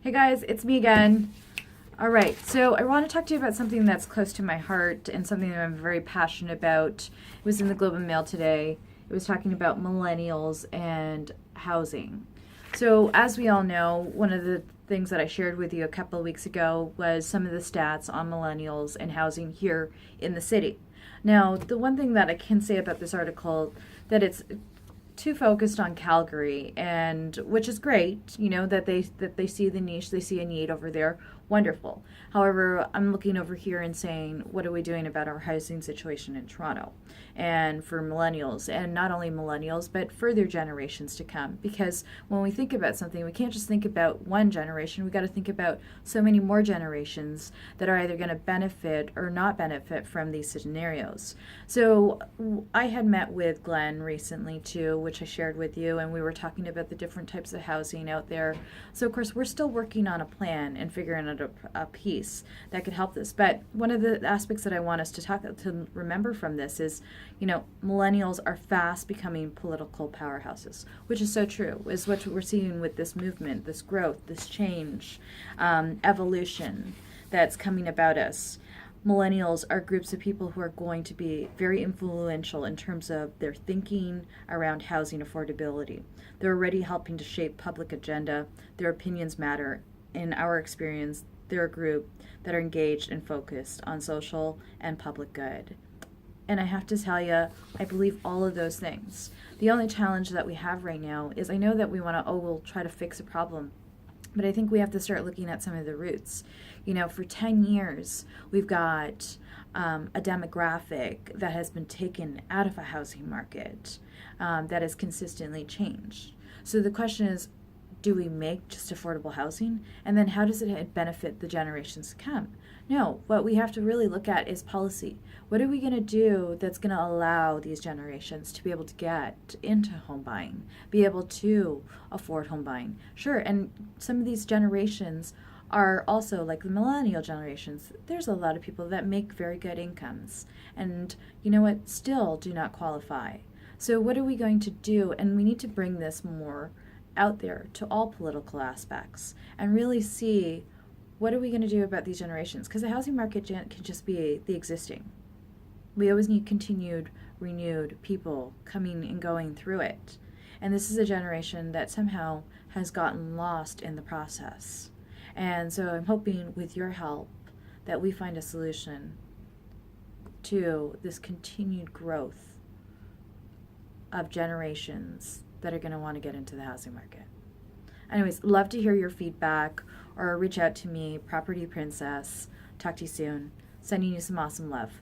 Hey guys, it's me again. All right, so I want to talk to you about something that's close to my heart and something that I'm very passionate about. It was in the Globe and Mail today. It was talking about millennials and housing. So, as we all know, one of the things that I shared with you a couple of weeks ago was some of the stats on millennials and housing here in the city. Now, the one thing that I can say about this article that it's too focused on Calgary, and which is great, that they see the niche, they see a need over there. Wonderful. However, I'm looking over here and saying, what are we doing about our housing situation in Toronto and for millennials, and not only millennials but further generations to come? Because when we think about something, we can't just think about one generation. We got to think about so many more generations that are either going to benefit or not benefit from these scenarios. So I had met with Glenn recently too, which I shared with you, and we were talking about the different types of housing out there. So of course we're still working on a plan and figuring out a piece that could help this. But one of the aspects that I want us to remember from this is, millennials are fast becoming political powerhouses, which is so true. Is what we're seeing with this movement, this growth, this change, evolution that's coming about us. Millennials are groups of people who are going to be very influential in terms of their thinking around housing affordability. They're already helping to shape public agenda. Their opinions matter. In our experience, they're a group that are engaged and focused on social and public good. And I have to tell you, I believe all of those things. The only challenge that we have right now is I know that we want to, we'll try to fix a problem. But I think we have to start looking at some of the roots. For 10 years, we've got a demographic that has been taken out of a housing market that has consistently changed. So the question is, do we make just affordable housing? And then how does it benefit the generations to come? No, what we have to really look at is policy. What are we going to do that's going to allow these generations to be able to get into home buying, be able to afford home buying? Sure, and some of these generations are also like the millennial generations. There's a lot of people that make very good incomes and, still do not qualify. So what are we going to do? And we need to bring this more out there to all political aspects and really see what are we going to do about these generations, because the housing market can just be the existing. We always need continued, renewed people coming and going through it. And this is a generation that somehow has gotten lost in the process. And so I'm hoping with your help that we find a solution to this continued growth of generations that are going to want to get into the housing market. Anyways, love to hear your feedback or reach out to me, Property Princess. Talk to you soon. Sending you some awesome love.